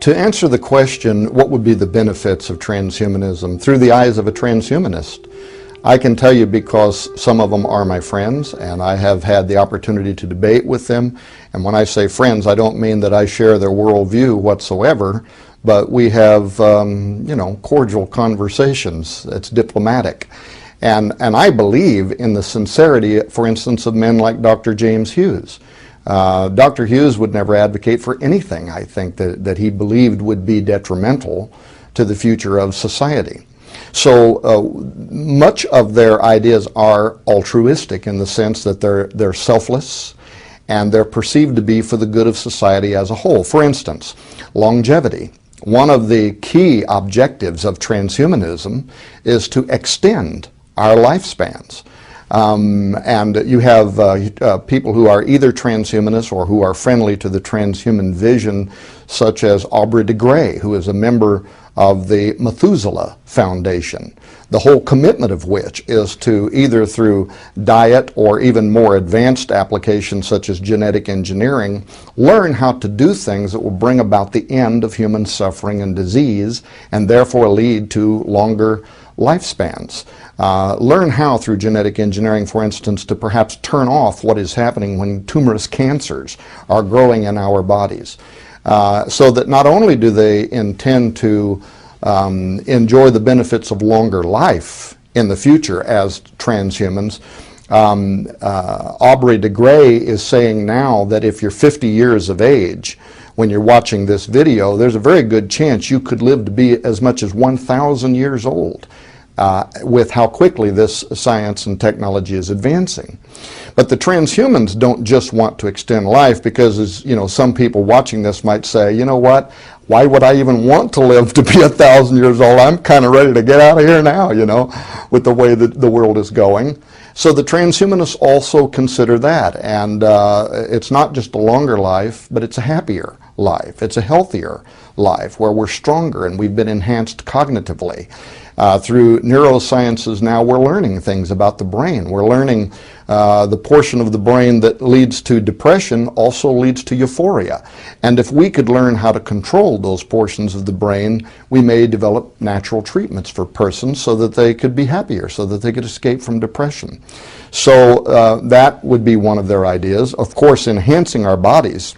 To answer the question, what would be the benefits of transhumanism through the eyes of a transhumanist, I can tell you because some of them are my friends and I have had the opportunity to debate with them. And when I say friends, I don't mean that I share their worldview whatsoever, but we have, cordial conversations. It's diplomatic. And I believe in the sincerity, for instance, of men like Dr. James Hughes. Dr. Hughes would never advocate for anything, I think, that he believed would be detrimental to the future of society. So much of their ideas are altruistic in the sense that they're selfless and they're perceived to be for the good of society as a whole. For instance, longevity. One of the key objectives of transhumanism is to extend our lifespans. And you have people who are either transhumanists or who are friendly to the transhuman vision, such as Aubrey de Grey, who is a member of the Methuselah Foundation, the whole commitment of which is to either through diet or even more advanced applications such as genetic engineering, learn how to do things that will bring about the end of human suffering and disease and therefore lead to longer lifespans. Learn how through genetic engineering, for instance, to perhaps turn off what is happening when tumorous cancers are growing in our bodies. So that not only do they intend to enjoy the benefits of longer life in the future as transhumans, Aubrey de Grey is saying now that if you're 50 years of age, when you're watching this video, there's a very good chance you could live to be as much as 1,000 years old. With how quickly this science and technology is advancing. But the transhumans don't just want to extend life because, as you know, some people watching this might say, you know what, why would I even want to live to be 1,000 years old? I'm kind of ready to get out of here now, you know, with the way that the world is going. So the transhumanists also consider that, and it's not just a longer life, but it's a happier life. It's a healthier life where we're stronger and we've been enhanced cognitively. Through neurosciences now we're learning things about the brain. We're learning the portion of the brain that leads to depression also leads to euphoria. And if we could learn how to control those portions of the brain, we may develop natural treatments for persons so that they could be happier, so that they could escape from depression. So that would be one of their ideas. Of course, enhancing our bodies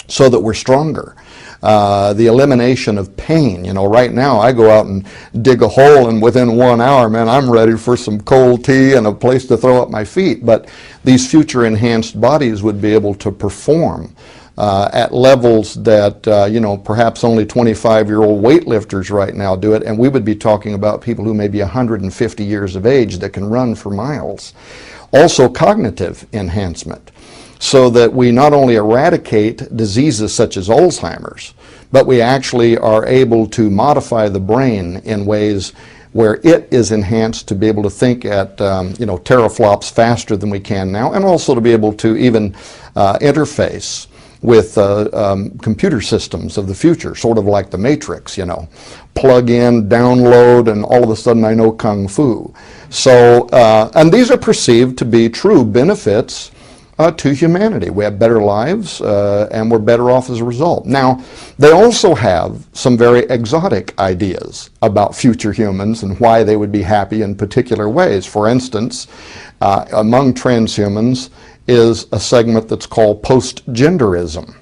so that we're stronger. The elimination of pain. You know, right now I go out and dig a hole and within 1 hour, man, I'm ready for some cold tea and a place to throw up my feet. But these future enhanced bodies would be able to perform at levels that, perhaps only 25-year-old weightlifters right now do it. And we would be talking about people who may be 150 years of age that can run for miles. Also cognitive enhancement, so that we not only eradicate diseases such as Alzheimer's, but we actually are able to modify the brain in ways where it is enhanced to be able to think at teraflops faster than we can now, and also to be able to even interface with computer systems of the future, sort of like the Matrix, you know. Plug in, download, and all of a sudden I know Kung Fu. So, and these are perceived to be true benefits to humanity. We have better lives and we're better off as a result. Now, they also have some very exotic ideas about future humans and why they would be happy in particular ways. For instance, among transhumans is a segment that's called post-genderism.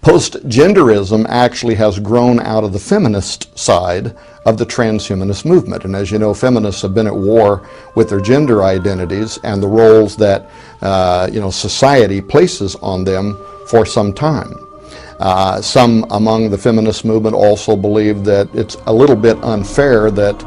Post-genderism actually has grown out of the feminist side of the transhumanist movement. And as you know, feminists have been at war with their gender identities and the roles that society places on them for some time. Some among the feminist movement also believe that it's a little bit unfair that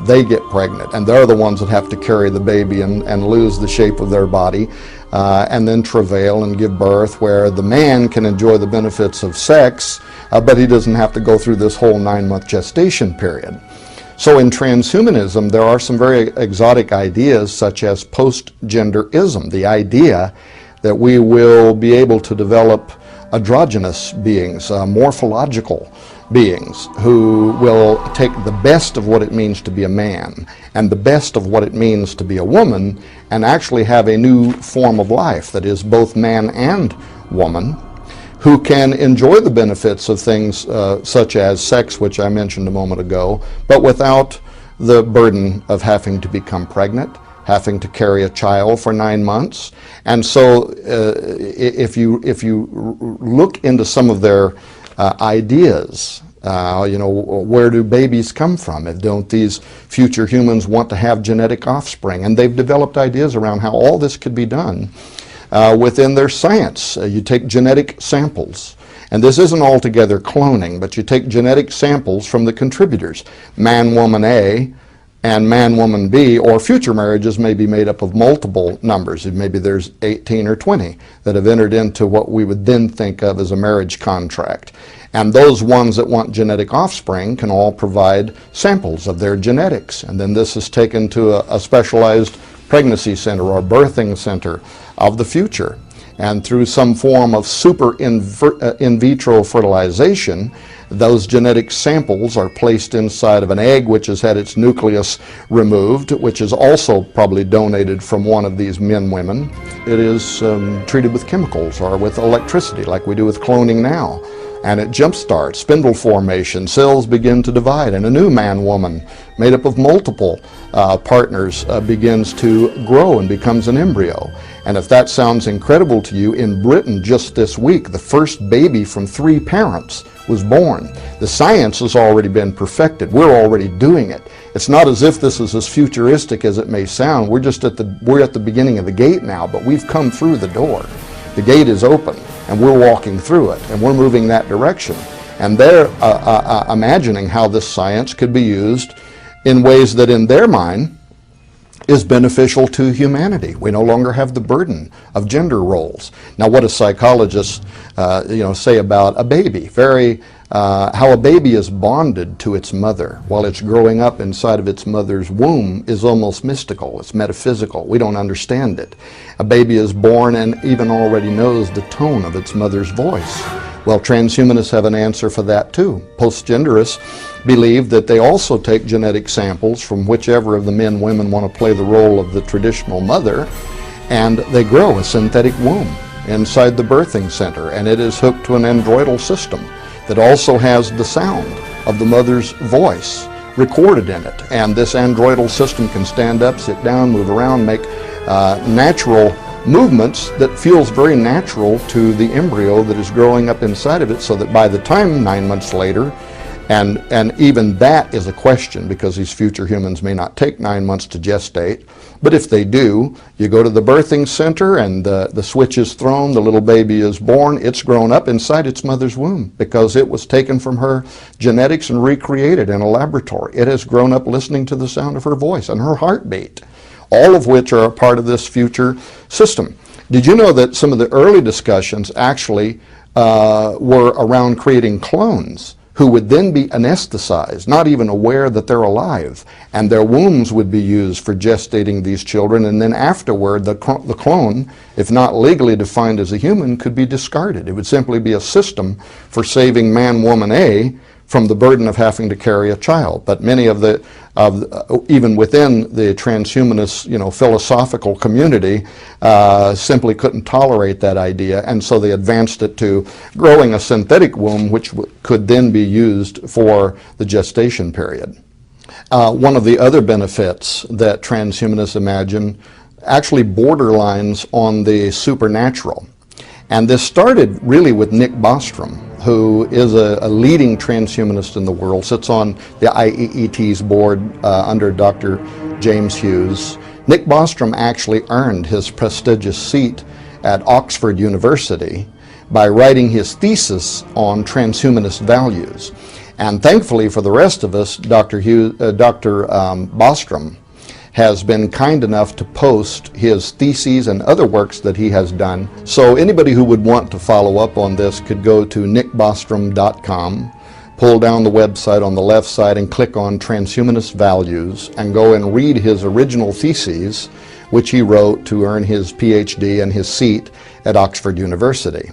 they get pregnant and they're the ones that have to carry the baby and lose the shape of their body and then travail and give birth, where the man can enjoy the benefits of sex, but he doesn't have to go through this whole 9-month gestation period. So in transhumanism, there are some very exotic ideas such as post-genderism, the idea that we will be able to develop androgynous beings, morphological beings who will take the best of what it means to be a man and the best of what it means to be a woman and actually have a new form of life that is both man and woman, who can enjoy the benefits of things such as sex, which I mentioned a moment ago, but without the burden of having to become pregnant, having to carry a child for 9 months. And so if you look into some of their ideas, where do babies come from? Don't these future humans want to have genetic offspring? And they've developed ideas around how all this could be done within their science. You take genetic samples, and this isn't altogether cloning, but you take genetic samples from the contributors, man, woman A, and man, woman B, or future marriages may be made up of multiple numbers. Maybe there's 18 or 20 that have entered into what we would then think of as a marriage contract. And those ones that want genetic offspring can all provide samples of their genetics. And then this is taken to a specialized pregnancy center or birthing center of the future. And through some form of super in vitro fertilization, those genetic samples are placed inside of an egg which has had its nucleus removed, which is also probably donated from one of these women. It is treated with chemicals or with electricity like we do with cloning now. And it jumpstarts spindle formation, cells begin to divide, and a new man-woman made up of multiple partners begins to grow and becomes an embryo. And if that sounds incredible to you, in Britain just this week, the first baby from 3 parents was born. The science has already been perfected. We're already doing it. It's not as if this is as futuristic as it may sound. We're at the beginning of the gate now, but we've come through the door. The gate is open, and we're walking through it, and we're moving that direction. And they're imagining how this science could be used in ways that in their mind is beneficial to humanity. We no longer have the burden of gender roles. Now, what do psychologists say about a baby? How a baby is bonded to its mother while it's growing up inside of its mother's womb is almost mystical. It's metaphysical. We don't understand it. A baby is born and even already knows the tone of its mother's voice. Well, transhumanists have an answer for that too. Postgenderists believe that they also take genetic samples from whichever of the men, women want to play the role of the traditional mother, and they grow a synthetic womb inside the birthing center, and it is hooked to an androidal system that also has the sound of the mother's voice recorded in it. And this androidal system can stand up, sit down, move around, make natural movements that feels very natural to the embryo that is growing up inside of it, so that by the time 9 months later, and even that is a question because these future humans may not take 9 months to gestate, but if they do, you go to the birthing center and the switch is thrown, the little baby is born, it's grown up inside its mother's womb because it was taken from her genetics and recreated in a laboratory. It has grown up listening to the sound of her voice and her heartbeat, all of which are a part of this future system. Did you know that some of the early discussions actually were around creating clones who would then be anesthetized, not even aware that they're alive, and their wombs would be used for gestating these children, and then afterward the clone, if not legally defined as a human, could be discarded. It would simply be a system for saving man, woman A from the burden of having to carry a child. But many of even within the transhumanist, philosophical community, simply couldn't tolerate that idea, and so they advanced it to growing a synthetic womb, which could then be used for the gestation period. One of the other benefits that transhumanists imagine actually borderlines on the supernatural. And this started really with Nick Bostrom, who is a leading transhumanist in the world, sits on the IEET's board under Dr. James Hughes. Nick Bostrom actually earned his prestigious seat at Oxford University by writing his thesis on transhumanist values. And thankfully for the rest of us, Dr. Bostrom has been kind enough to post his theses and other works that he has done. So anybody who would want to follow up on this could go to nickbostrom.com, pull down the website on the left side and click on Transhumanist Values and go and read his original theses, which he wrote to earn his PhD and his seat at Oxford University.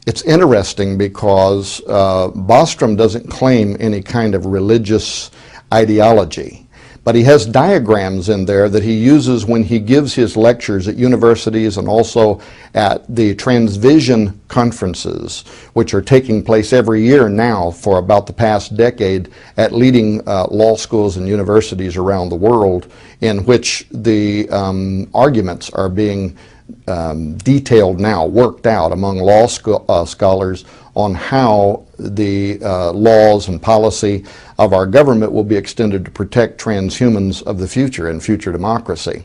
It's interesting because Bostrom doesn't claim any kind of religious ideology, But he has diagrams in there that he uses when he gives his lectures at universities and also at the Transvision conferences, which are taking place every year now for about the past decade at leading law schools and universities around the world, in which the arguments are being detailed now, worked out among law scholars on how the laws and policy of our government will be extended to protect transhumans of the future and future democracy.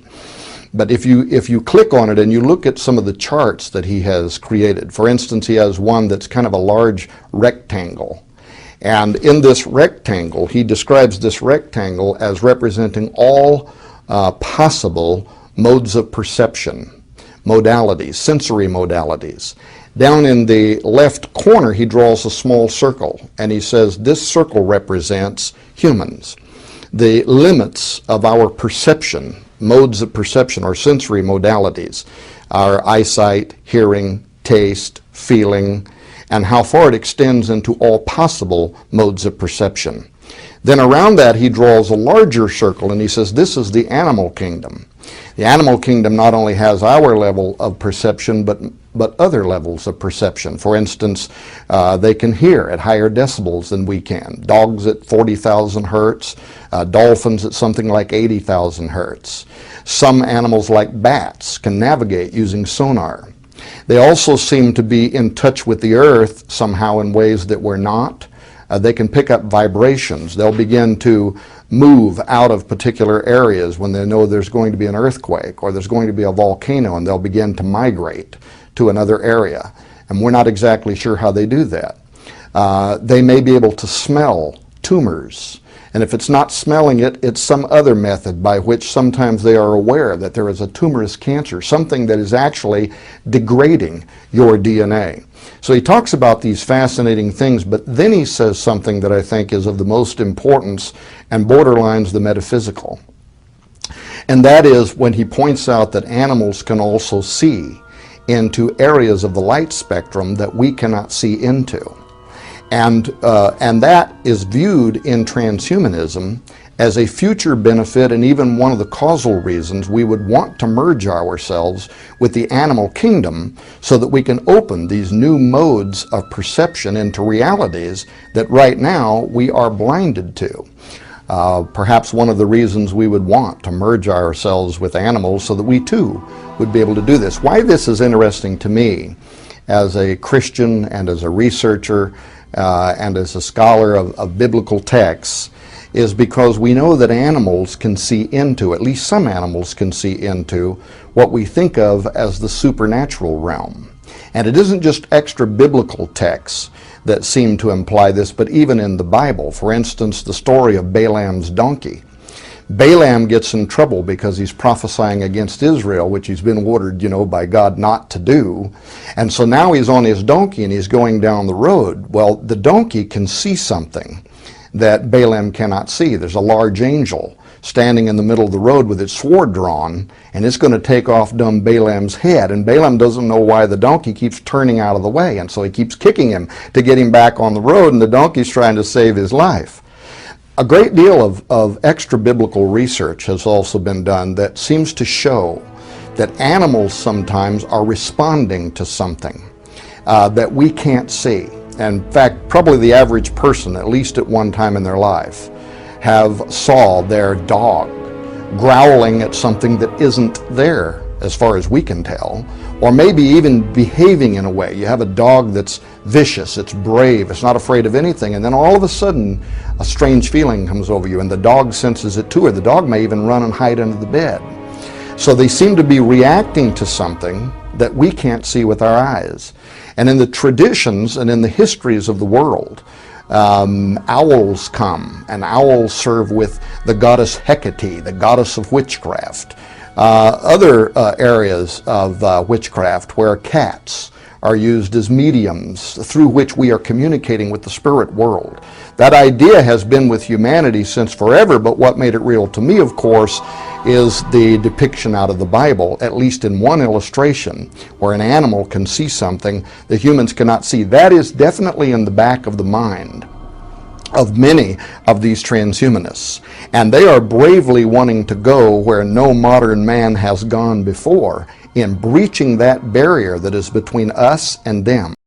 But if you click on it and you look at some of the charts that he has created, for instance, he has one that's kind of a large rectangle. And in this rectangle, he describes this rectangle as representing all possible modes of perception, modalities, sensory modalities. Down in the left corner, he draws a small circle, and he says this circle represents humans. The limits of our perception, modes of perception or sensory modalities, our eyesight, hearing, taste, feeling, and how far it extends into all possible modes of perception. Then around that he draws a larger circle and he says this is the animal kingdom. The animal kingdom not only has our level of perception but other levels of perception. For instance, they can hear at higher decibels than we can. Dogs at 40,000 hertz, dolphins at something like 80,000 hertz. Some animals like bats can navigate using sonar. They also seem to be in touch with the earth somehow in ways that we're not. They can pick up vibrations. They'll begin to move out of particular areas when they know there's going to be an earthquake or there's going to be a volcano, and they'll begin to migrate to another area. And we're not exactly sure how they do that. They may be able to smell tumors. And if it's not smelling it, it's some other method by which sometimes they are aware that there is a tumorous cancer, something that is actually degrading your DNA. So he talks about these fascinating things, but then he says something that I think is of the most importance and borderlines the metaphysical. And that is when he points out that animals can also see into areas of the light spectrum that we cannot see into. And that is viewed in transhumanism as a future benefit and even one of the causal reasons we would want to merge ourselves with the animal kingdom so that we can open these new modes of perception into realities that right now we are blinded to. Perhaps one of the reasons we would want to merge ourselves with animals so that we too would be able to do this. Why this is interesting to me as a Christian and as a researcher and as a scholar of biblical texts is because we know that animals can see into, at least some animals can see into, what we think of as the supernatural realm. And it isn't just extra biblical texts that seem to imply this, but even in the Bible. For instance, the story of Balaam's donkey. Balaam gets in trouble because he's prophesying against Israel, which he's been ordered, by God not to do. And so now he's on his donkey and he's going down the road. Well, the donkey can see something that Balaam cannot see. There's a large angel standing in the middle of the road with its sword drawn, and it's going to take off dumb Balaam's head. And Balaam doesn't know why the donkey keeps turning out of the way, and so he keeps kicking him to get him back on the road, and the donkey's trying to save his life. A great deal of extra-biblical research has also been done that seems to show that animals sometimes are responding to something that we can't see. In fact, probably the average person, at least at one time in their life, have saw their dog growling at something that isn't there as far as we can tell, or maybe even behaving in a way. You have a dog that's vicious, it's brave, it's not afraid of anything, and then all of a sudden a strange feeling comes over you and the dog senses it too, or the dog may even run and hide under the bed. So they seem to be reacting to something that we can't see with our eyes. And in the traditions and in the histories of the world, owls come, and owls serve with the goddess Hecate, the goddess of witchcraft. Other areas of witchcraft where cats are used as mediums through which we are communicating with the spirit world. That idea has been with humanity since forever, but what made it real to me, of course, is the depiction out of the Bible, at least in one illustration, where an animal can see something that humans cannot see. That is definitely in the back of the mind of many of these transhumanists. And they are bravely wanting to go where no modern man has gone before, in breaching that barrier that is between us and them.